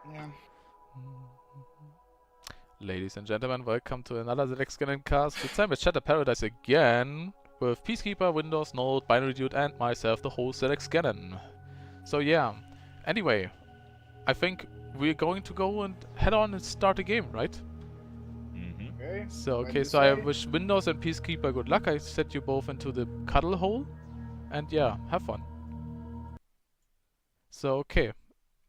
Yeah. Ladies and gentlemen, welcome to another Select Scanning cast. This time it's Shatter Paradise again with Peacekeeper, Windawz, Node, Binary Dude, and myself, the host Select Scanning. So yeah. Anyway, I think we're going to go and head on and start the game, right? Okay. So When okay, you so I say. wish Windawz and Peacekeeper good luck. I set you both into the cuddle hole, and yeah, have fun. So okay.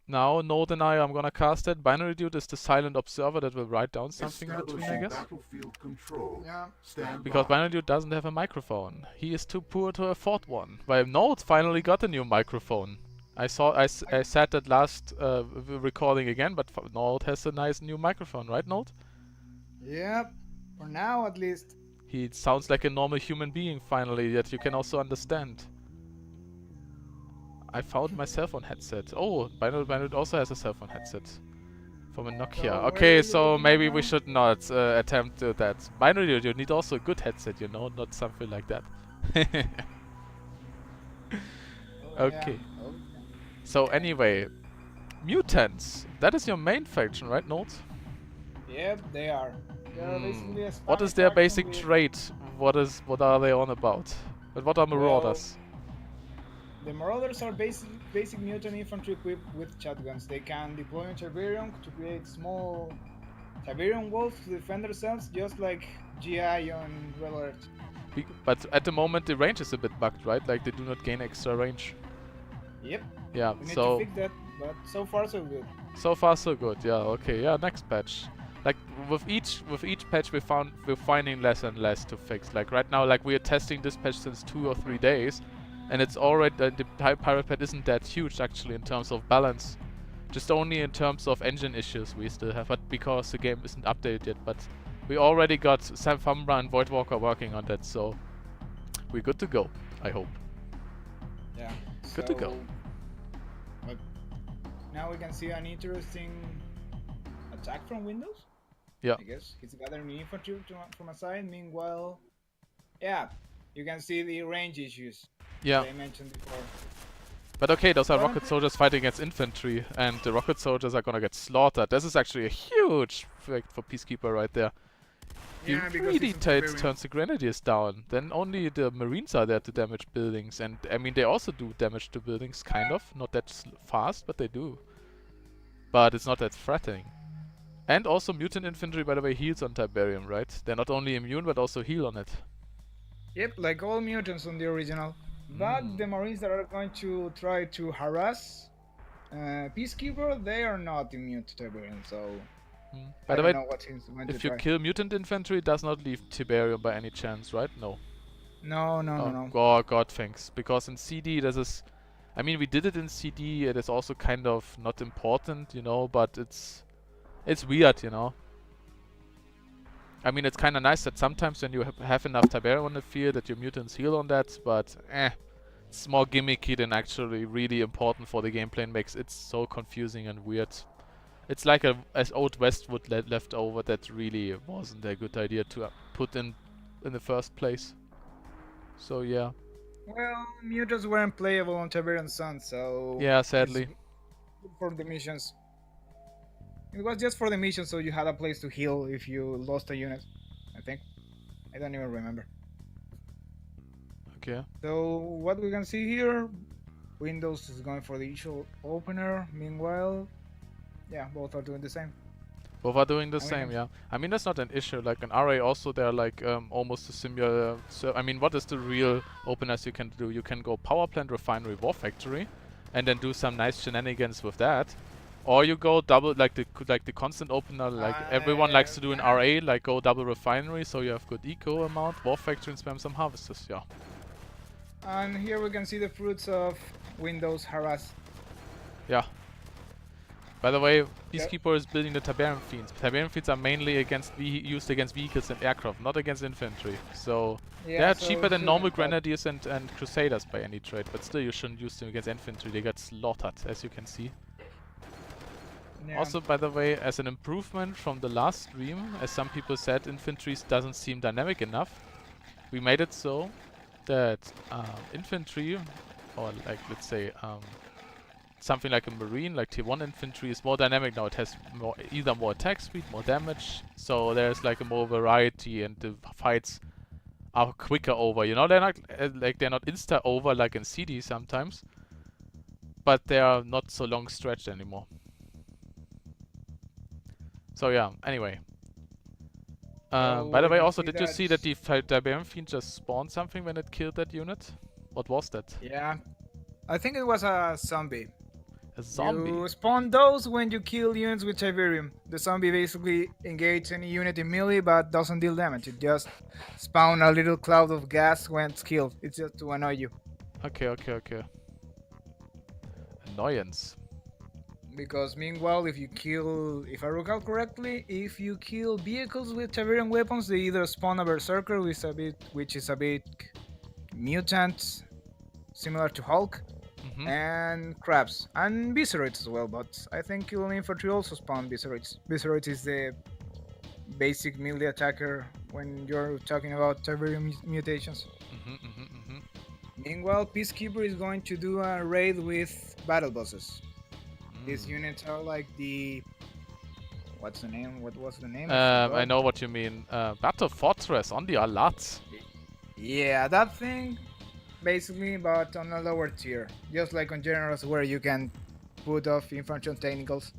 Now, Node and I am gonna cast it. Binary Dude is the silent observer that will write down something in between, I guess. Battlefield control. Yeah. Stand Because by. Binary Dude doesn't have a microphone. He is too poor to afford one. While Node finally got a new microphone. I said that last recording again, but Node has a nice new microphone, right, Node? Yep. For now, at least. He sounds like a normal human being finally that you can also understand. I found my cell phone headset. Oh, Binary also has a cell phone headset. From a Nokia. So Okay, so maybe we should not attempt that. Binary, you need also a good headset, you know, not something like that. Okay. Yeah. Okay. So anyway, Mutants. That is your main faction, right, Node? Yep, they are. They are basically a What spy is their faction basic with- trait? What are they on about? But what are Marauders? The Marauders are basic mutant infantry equipped with shotguns. They can deploy on Tiberium to create small Tiberium walls to defend themselves, just like GI on Red Alert. But at the moment the range is a bit bugged, right? Like they do not gain extra range. Yep. Yeah, We need to so fix that, but so far so good. so far so good. Yeah, okay. Yeah, next patch. Like with each patch we're finding less and less to fix. Like right now, like we are testing this patch since 2 or 3 days, and it's already the pirate pad isn't that huge actually in terms of balance. Just only in terms of engine issues we still have, but because the game isn't updated yet. But we already got Sam Fumbra and Voidwalker working on that, so we're good to go. I hope. Yeah. Good to go. But now we can see an interesting attack from Windawz. Yeah. I guess he's gathering infantry from a side. Meanwhile, yeah, you can see the range issues Yeah. I mentioned before. But okay, those are Well, rocket soldiers fighting against infantry, and the rocket soldiers are gonna get slaughtered. This is actually a huge fact for Peacekeeper right there. He Yeah, because really he's a Tiberium. turns the grenadiers down. Then only the marines are there to damage buildings, and I mean they also do damage to buildings, kind of. Not that fast, but they do. But it's not that threatening. And also mutant infantry, by the way, heals on Tiberium, right? They're not only immune, but also heal on it. Yep, like all mutants on the original. But the Marines that are going to try to harass Peacekeeper, they are not immune to Tiberium, so By I the don't way, know what he's going to if you try. kill mutant infantry, it does not leave Tiberium by any chance, right? No. No. God, thanks. Because in CD, this is... I mean, we did it in CD, it is also kind of not important, you know, but it's weird, you know. I mean, it's kind of nice that sometimes when you have enough Tiberium on the field that your mutants heal on that, but it's more gimmicky than actually really important for the gameplay and makes it so confusing and weird. It's like as Old Westwood left over that really wasn't a good idea to put in the first place. So yeah. Well, mutants weren't playable on Tiberium Sun, so Yeah, it's sadly. good for the missions. It was just for the mission, so you had a place to heal if you lost a unit, I think. I don't even remember. Okay. So what we can see here, Windawz is going for the usual opener. Meanwhile, yeah, both are doing the same. Both are doing the I mean, same, yeah. I mean, that's not an issue. Like an RA also, they're like almost a similar. So I mean, what is the real openers you can do? You can go power plant, refinery, war factory, and then do some nice shenanigans with that. Or you go double like the constant opener, like everyone likes to do in RA, like go double refinery, so you have good eco amount, war factory, and spam some harvesters, yeah. And here we can see the fruits of Windawz harass. Yeah. By the way, Peacekeeper is building the Tiberium Fiends. Tiberium Fiends are mainly used against vehicles and aircraft, not against infantry. So Yeah, they're so cheaper than normal shouldn't help. grenadiers and crusaders by any trade, but still you shouldn't use them against infantry. They get slaughtered, as you can see. Yeah. Also, by the way, as an improvement from the last stream, as some people said, infantry doesn't seem dynamic enough. We made it so that infantry, or like let's say something like a Marine, like Tier 1 infantry, is more dynamic now. It has either more attack speed, more damage, so there's like a more variety, and the fights are quicker over. You know, they're not they're not insta over like in CD sometimes, but they are not so long stretched anymore. So yeah. Anyway. By the way, also, did you see that the Tiberian Fiend just spawned something when it killed that unit? What was that? Yeah, I think it was a zombie. A zombie? You spawn those when you kill units with Tiberium. The zombie basically engages any unit in melee but doesn't deal damage. It just spawns a little cloud of gas when it's killed. It's just to annoy you. Okay. Annoyance. Because meanwhile, if I recall correctly, if you kill vehicles with Tiberium weapons, they either spawn a Berserker, which is a bit mutant, similar to Hulk, and crabs, and Visceroids as well, but I think killing infantry also spawn Visceroids. Visceroids is the basic melee attacker when you're talking about Tiberium mutations. Meanwhile, Peacekeeper is going to do a raid with battle bosses. These units are like the... What's the name? What was the name? I know what you mean. Battle Fortress on the Alat. Yeah, that thing, basically, but on a lower tier. Just like on Generals, where you can put off infantry and technicals.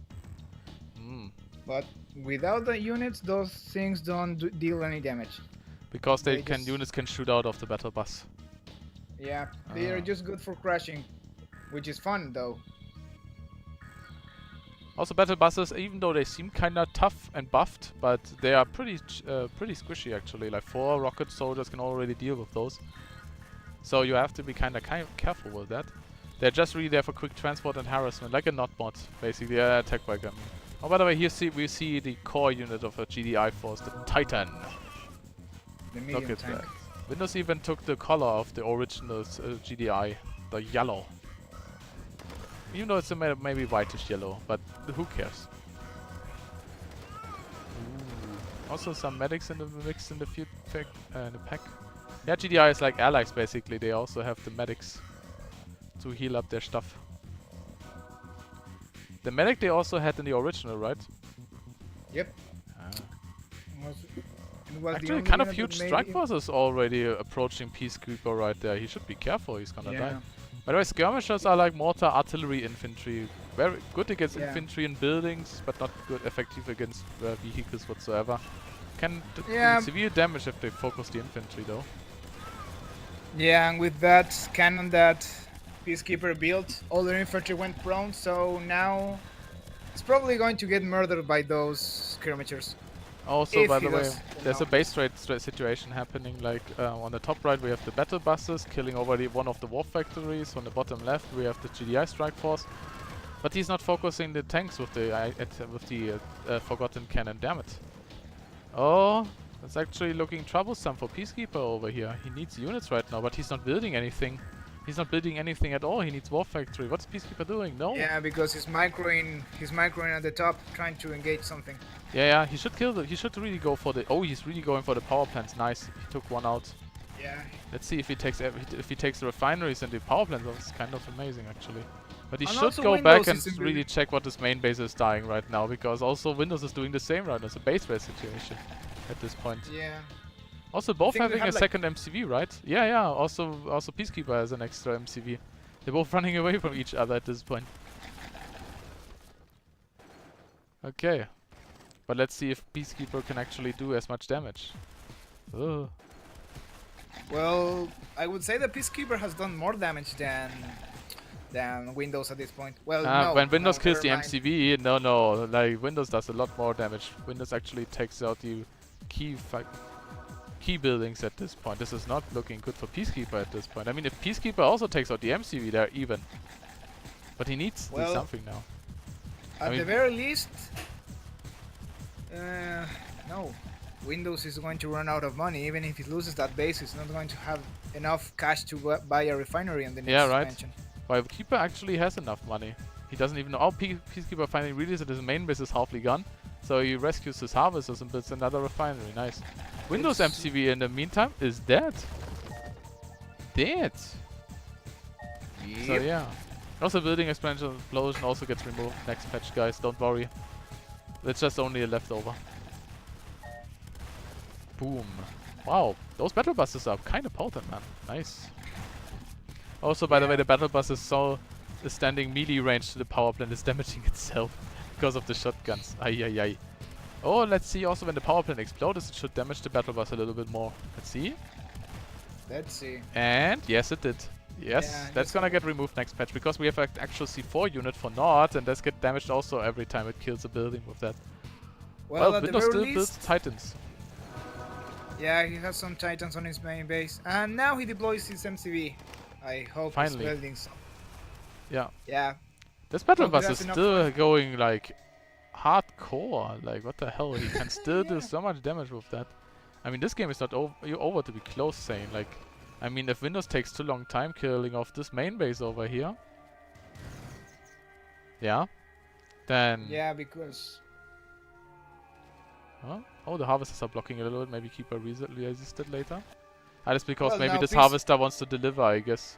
But without the units, those things don't deal any damage. Because units can shoot out of the battle bus. Yeah, they are just good for crashing, which is fun though. Also, battle buses, even though they seem kinda tough and buffed, but they are pretty squishy actually. Like 4 rocket soldiers can already deal with those. So you have to be kind of careful with that. They're just really there for quick transport and harassment, like a not mod, basically, attack by gun. Oh, by the way, here we see the core unit of a GDI force, the Titan. Look at that. Windawz even took the color of the original GDI, the yellow. Even though it's maybe whitish yellow, but who cares? Ooh. Also some medics in the mix in the pack. Yeah, GDI is like allies basically. They also have the medics to heal up their stuff. The medic they also had in the original, right? Yep. Actually, kind of huge strike force is already approaching PeaceKeep0r right there. He should be careful. He's gonna die. By the way, skirmishers are like mortar artillery infantry. Very good against infantry in buildings, but not good effective against vehicles whatsoever. Can do severe damage if they focus the infantry though. Yeah, and with that cannon that Peacekeeper built, all their infantry went prone, so now it's probably going to get murdered by those skirmishers. Also, by the way, there's a base raid situation happening. Like on the top right, we have the battle buses killing already one of the war factories. On the bottom left, we have the GDI strike force, but he's not focusing the tanks with the forgotten cannon. Damn it! Oh, that's actually looking troublesome for Peacekeeper over here. He needs units right now, but he's not building anything. He's not building anything at all. He needs war factory. What's Peacekeeper doing? No. Yeah, because he's microing at the top, trying to engage something. Yeah. He should kill the. He should really go for the. Oh, he's really going for the power plants. Nice. He took one out. Yeah. Let's see if he takes the refineries and the power plants. That's kind of amazing actually. But he should go back and really check what his main base is dying right now, because also Windawz is doing the same right now. It's a base raid situation at this point. Yeah. Also, both having a second MCV, right? Yeah. Also Peacekeeper has an extra MCV. They're both running away from each other at this point. Okay. But let's see if Peacekeeper can actually do as much damage. Ugh. Well, I would say that Peacekeeper has done more damage than Windawz at this point. Well, no. When Windawz kills the MCV, no. Like, Windawz does a lot more damage. Windawz actually takes out the key buildings at this point. This is not looking good for Peacekeeper at this point. I mean, if Peacekeeper also takes out the MCV, they're even. But he needs to do something now. At the very least, no. Windawz is going to run out of money. Even if he loses that base, he's not going to have enough cash to buy a refinery on the next expansion. While Keeper actually has enough money. He doesn't even know. Oh, Peacekeeper finally realizes that his main base is halfly gone. So he rescues his harvesters and builds another refinery. Nice. Windawz MCV in the meantime is dead. Dead. Yep. So yeah. Also, building expansion explosion also gets removed next patch, guys. Don't worry. It's just only a leftover. Boom. Wow, those battle buses are kind of potent, man. Nice. Also, by the way, the battle bus is standing melee range to the power plant is damaging itself because of the shotguns. Ay ay ay. Oh, let's see. Also, when the power plant explodes, it should damage the battle bus a little bit more. Let's see. Let's see. And yes, it did. Yes, Yeah, that's gonna get removed next patch because we have an actual C4 unit for Nord, and that's get damaged also every time it kills a building with that. Well, at the Windows very still least, builds Titans. yeah, he has some Titans on his main base, and now he deploys his MCV. I hope Finally. he's building some. Yeah. Yeah. This battle Hope bus he is has enough still fun. going like hardcore. Like what the hell? He can still do so much damage with that. I mean, this game is not over to be close, saying like. I mean, if Windows takes too long time killing off this main base over here, yeah, then Yeah, because huh? Oh, the harvesters are blocking a little bit. Maybe keep a resisted later. That's because Well, maybe now this Peace- harvester wants to deliver, I guess.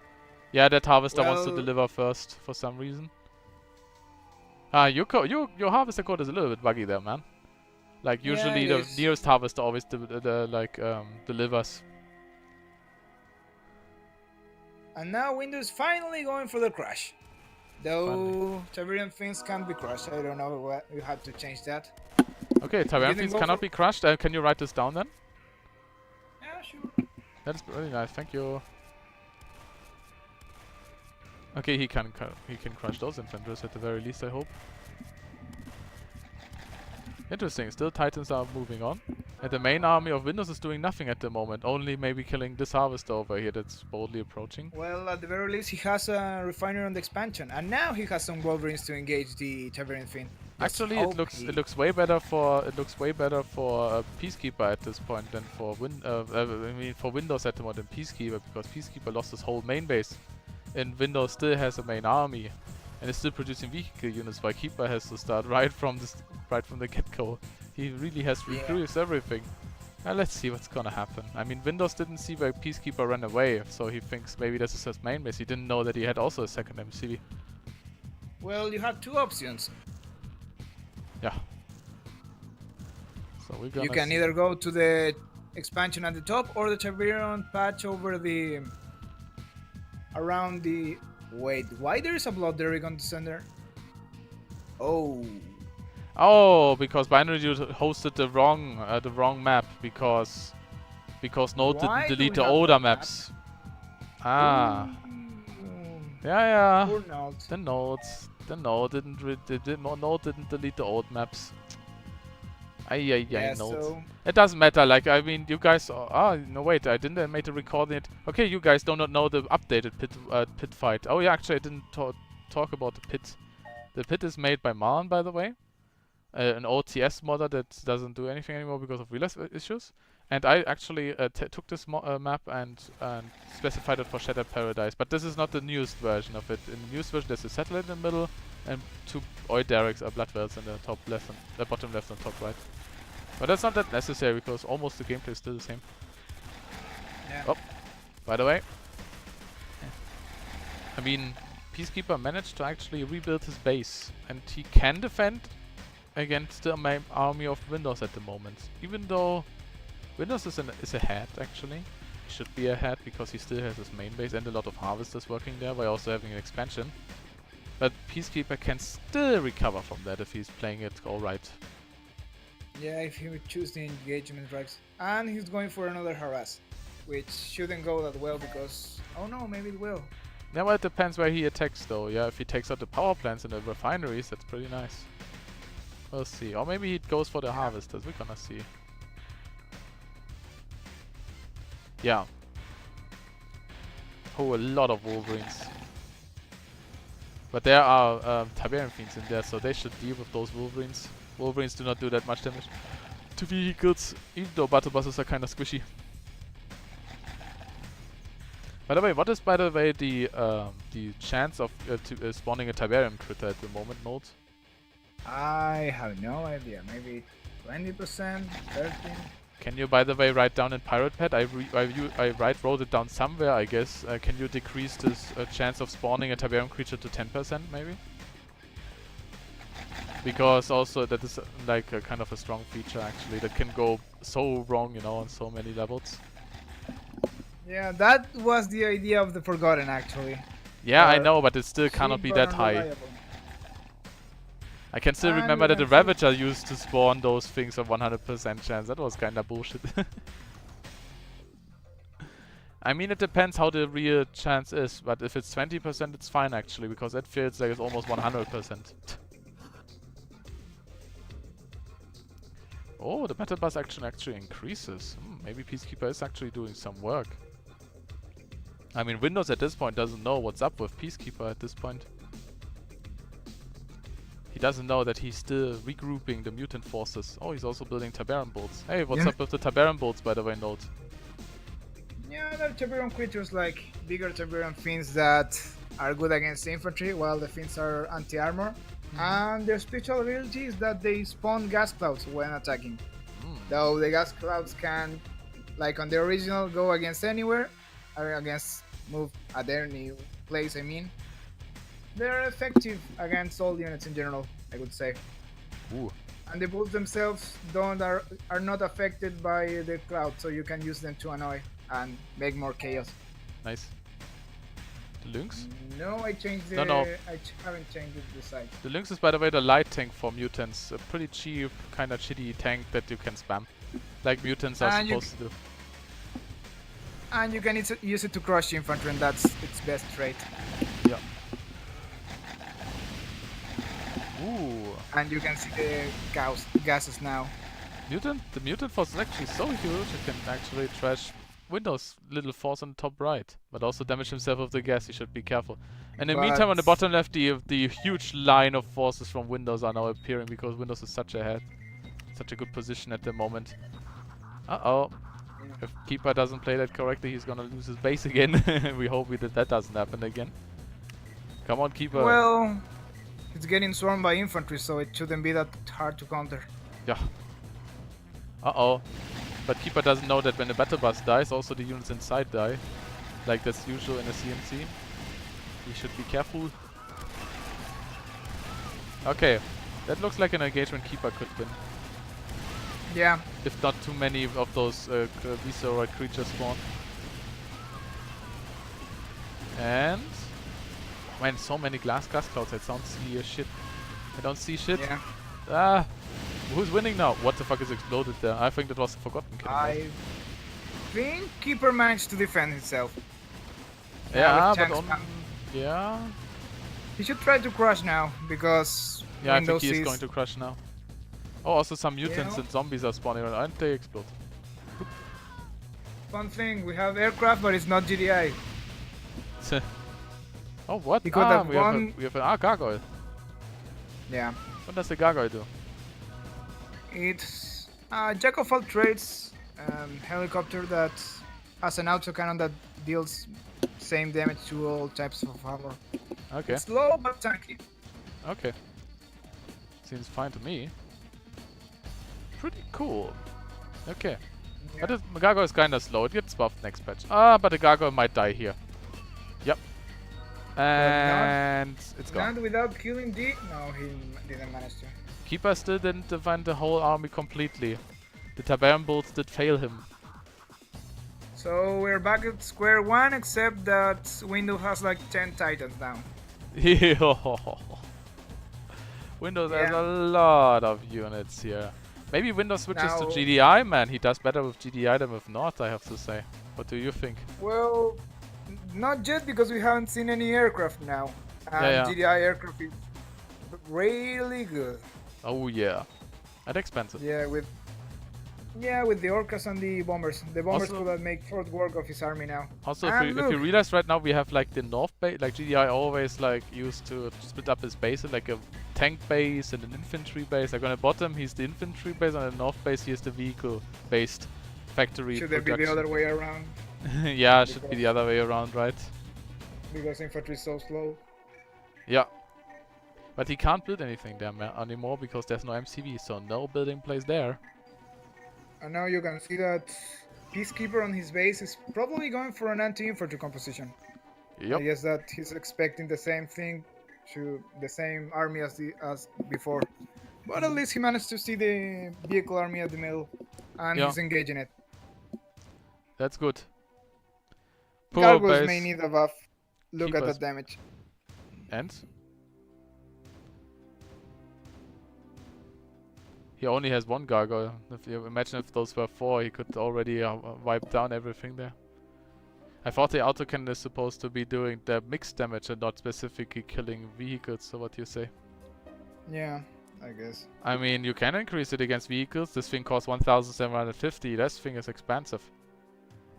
Yeah, that harvester wants to Well- deliver first for some reason. Ah, your harvester code is a little bit buggy there, man. Like Yeah, usually it the is. nearest harvester always delivers. And now Windows finally going for the crash. Though Finally. Tiberian things can't be crushed. I don't know what you have to change that. Okay, Tyrant Didn't Fiends go cannot for- be crushed. Can you write this down then? Yeah, sure. That's really nice. Thank you. Okay, he can crush those infantries at the very least, I hope. Interesting. Still, Titans are moving on, and the main army of Windows is doing nothing at the moment. Only maybe killing this harvester over here that's boldly approaching. Well, at the very least, he has a refinery on the expansion, and now he has some Wolverines to engage the Tiberian Fiend. Just Actually, hope it looks way better for PeaceKeep0r at this point than for for Windows at the moment than Peacekeeper, because Peacekeeper lost his whole main base, and Windows still has a main army, and is still producing vehicle units. While Keeper has to start right from the get-go. He really has to reproduce everything. Now let's see what's gonna happen. I mean, Windows didn't see where Peacekeeper ran away, so he thinks maybe this is his main base. He didn't know that he had also a second MCV. Well, you have two options. Yeah. So we're gonna You can see. either go to the expansion at the top or the Tiberian patch over the around the. Wait, why there is a blood derrick on the center? Oh, Oh, because Binary hosted the wrong map because Node Why didn't do delete we the have older that map? maps. Ah. Ooh. Yeah. Poor Node. Node didn't delete the old maps. Ay, Yeah, Nodes. so It doesn't matter. Like, I mean, you guys. No, wait. I didn't make a recording. Okay, you guys do not know the updated pit fight. Oh yeah, actually, I didn't talk about the pit. The pit is made by Marn, by the way. An OTS modder that doesn't do anything anymore because of real issues. And I actually took this map and specified it for Shattered Paradise. But this is not the newest version of it. In the newest version, there's a satellite in the middle and two oil derricks or blood wells in the top left and the bottom left and top right. But that's not that necessary because almost the gameplay is still the same. yeah. Oh. By the way, I mean, Peacekeeper managed to actually rebuild his base, and he can defend against the main army of Windows at the moment. Even though Windows is ahead, actually. He should be ahead because he still has his main base and a lot of harvesters working there, while also having an expansion. But Peacekeeper can still recover from that if he's playing it alright. Yeah, if he would choose the engagement tracks. And he's going for another harass, which shouldn't go that well because... Oh no, maybe it will. Yeah, well, it depends where he attacks though. Yeah, if he takes out the power plants and the refineries, that's pretty nice. We'll see. Or maybe he goes for the harvesters. We're gonna see. Yeah. Oh, a lot of Wolverines. But there are Tiberian Fiends in there, so they should deal with those Wolverines. Wolverines do not do that much damage to vehicles, even though battle buses are kind of squishy. By the way, what is the chance of spawning a Tiberian critter at the moment, Nodes? I have no idea. Maybe 20%, 13%. Can you, by the way, write down in Pirate Pad? I wrote it down somewhere, I guess. Can you decrease this chance of spawning a Tiberium creature to 10%, maybe? Because also that is like a kind of a strong feature, actually, that can go so wrong, you know, on so many levels. Yeah, that was the idea of the Forgotten, actually. Yeah, I know, but it still cannot be that high. Unreliable. I can still And remember we that the can see- Ravager used to spawn those things of 100% chance. That was kinda bullshit. I mean, it depends how the real chance is, but if it's 20%, it's fine actually, because that feels like it's almost 100%. Oh, the battle bus action actually increases. Maybe Peacekeeper is actually doing some work. I mean, Windawz at this point doesn't know what's up with Peacekeeper at this point. He doesn't know that he's still regrouping the mutant forces. Oh, he's also building Tiberium bolts. Hey, what's up with the Tiberium bolts, by the way, Note? Yeah, they're Tiberium creatures, like bigger Tiberium fiends that are good against infantry, while the fiends are anti-armor. And their special ability is that they spawn gas clouds when attacking. Though the gas clouds can, like on the original, go against anywhere, or against move at any place, I mean. They're effective against all units in general, I would say. Ooh. And the bolts themselves are not affected by the cloud, so you can use them to annoy and make more chaos. Nice. The Lynx? No, I changed the... No. I haven't changed the size. The Lynx is, by the way, the light tank for mutants. A pretty cheap, kinda shitty tank that you can spam. Like mutants are And supposed to do. And you can use it to crush infantry, and that's its best trait. Yeah. Ooh. And you can see the gases now. The mutant force is actually so huge it can actually trash Windawz' little force on the top right. But also damage himself with the gas, he should be careful. And in the meantime, on the bottom left, the huge line of forces from Windawz are now appearing because Windawz is such a good position at the moment. Uh-oh. If Keeper doesn't play that correctly, he's gonna lose his base again. We hope that doesn't happen again. Come on, Keeper. Well, it's getting swarmed by infantry, so it shouldn't be that hard to counter. Yeah. Uh-oh. But Keeper doesn't know that when the battle bus dies, also the units inside die. Like that's usual in a CMC. He should be careful. Okay. That looks like an engagement Keeper could win. Yeah. If not too many of those visceroid creatures spawn. And... man, so many gas clouds, that sounds silly as shit. I don't see shit. Yeah. Ah! Who's winning now? What the fuck is exploded there? I think that was a forgotten kill. I think Keeper managed to defend himself. Yeah, with but on... tanks yeah... he should try to crush now, because yeah, I think Windawz he is is going to crush now. Oh, also some mutants Yeah. and zombies are spawning around, and they explode. Fun thing, we have aircraft, but it's not GDI. Oh, what? He could have we have won. we have a gargoyle. Yeah. What does the gargoyle do? It's a jack of all trades helicopter that has an autocannon that deals same damage to all types of armor. Okay, It's slow but tanky. okay. Seems fine to me. Pretty cool. Okay. Yeah. But the gargoyle is kinda slow, it gets buffed next patch. Ah, but the gargoyle might die here. Yep. And it's gone. And without killing D, no, he didn't manage to. Keeper still didn't defend the whole army completely. The Tiberium bolts did fail him. So we're back at square one, except that Windawz has like 10 titans now. Windawz has Yeah. a lot of units here. Maybe Windawz switches to Now- GDI, man. He does better with GDI than with North, I have to say. What do you think? Well, not yet, because we haven't seen any aircraft now. And Yeah. GDI aircraft is really good. Oh yeah. And expensive. Yeah, with the orcas and the bombers. The bombers Also- could make short work of his army now. Also, And if you look. realize right now we have like the North base, like GDI always like used to split up his base in like a tank base and an infantry base. Like on the bottom he's the infantry base, on the North base he is the vehicle-based factory Should it be the other way around? yeah, it should be the other way around, right? Because infantry is so slow. Yeah. But he can't build anything there anymore because there's no MCV, so no building place there. And now you can see that PeaceKeep0r on his base is probably going for an anti-infantry composition. Yep. I guess that he's expecting the same thing to the same army as before. But at least he managed to see the vehicle army at the middle, and Yeah. he's engaging it. That's good. Poor Gargoyles may base. need a buff. Look at Keepers. the damage. And? He only has one gargoyle. If you imagine if those were 4, he could already wipe down everything there. I thought the autocannon is supposed to be doing the mixed damage and not specifically killing vehicles, so what do you say? Yeah, I guess. I mean, you can increase it against vehicles. This thing costs 1,750. This thing is expensive.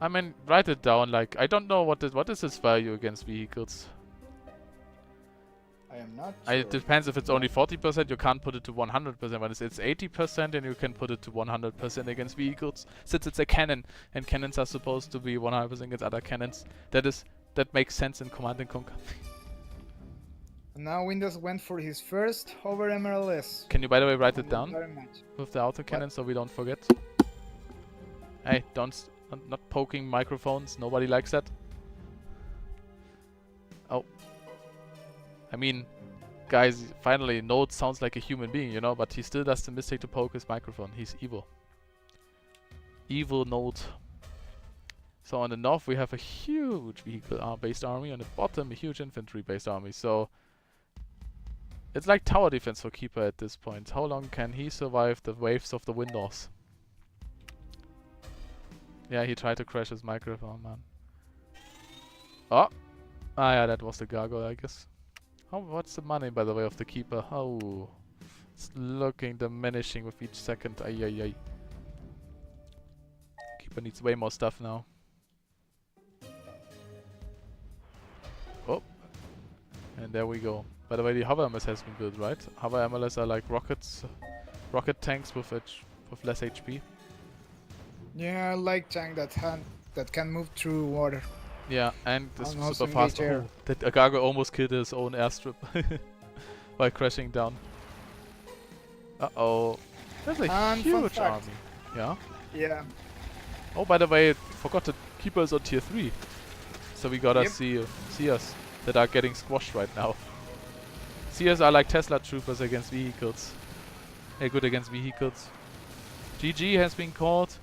I mean, write it down. Like, I don't know what is its value against vehicles. I am not sure. It depends if it's only 40%, you can't put it to 100%, but it's 80% and you can put it to 100% against vehicles. Since it's a cannon, and cannons are supposed to be 100% against other cannons. That makes sense in Command and Conquer. And now Windawz went for his first over MLS. Can you, by the way, write it on the down entire match. with the autocannon so we don't forget? Hey, not poking microphones, nobody likes that. Oh. I mean, guys, finally, Node sounds like a human being, you know, but he still does the mistake to poke his microphone. He's evil. Evil Node. So on the north we have a huge vehicle-based army, on the bottom a huge infantry-based army. So it's like tower defense for Keeper at this point. How long can he survive the waves of the Windawz? Yeah, he tried to crash his microphone, man. Oh! Ah yeah, that was the gargoyle, I guess. Oh, what's the money, by the way, of the Keeper? Oh, it's looking diminishing with each second. Ay, ay, ay. Keeper needs way more stuff now. Oh, and there we go. By the way, the hover MLS has been built, right? Hover MLS are like rocket tanks with less HP. Yeah, I like tank that can move through water. Yeah, and this And super also fast. engage air. Oh, that gargoyle almost killed his own airstrip by crashing down. Uh-oh. That's a And fun huge fact. army. Yeah? Yeah. Oh, by the way, forgot to keep us on tier 3. So we gotta Yep. see us that are getting squashed right now. Seers are like Tesla troopers against vehicles. They're good against vehicles. GG has been called.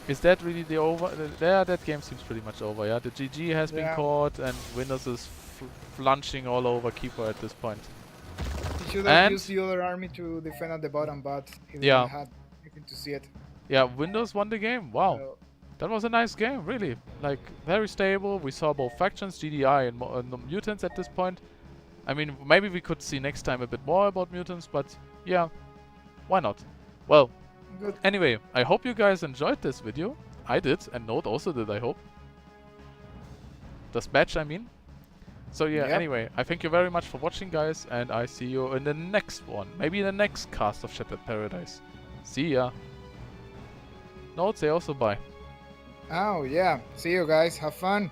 Is that really the over? Yeah, that game seems pretty much over, yeah. The GG has been caught and Windawz is flunching all over Keeper at this point. He should have used the other army to defend at the bottom, but he didn't have anything to see it. Yeah, Windawz won the game. Wow. So, That was a nice game, really. Like, very stable. We saw both factions, GDI and Mutants at this point. I mean, maybe we could see next time a bit more about Mutants, but yeah, why not? Well, good. Anyway, I hope you guys enjoyed this video. I did, and Node also did, I hope. This match, I mean. So yeah, anyway, I thank you very much for watching, guys, and I see you in the next one. Maybe in the next cast of Shattered Paradise. See ya. Node, say also bye. Oh yeah, see you guys, have fun.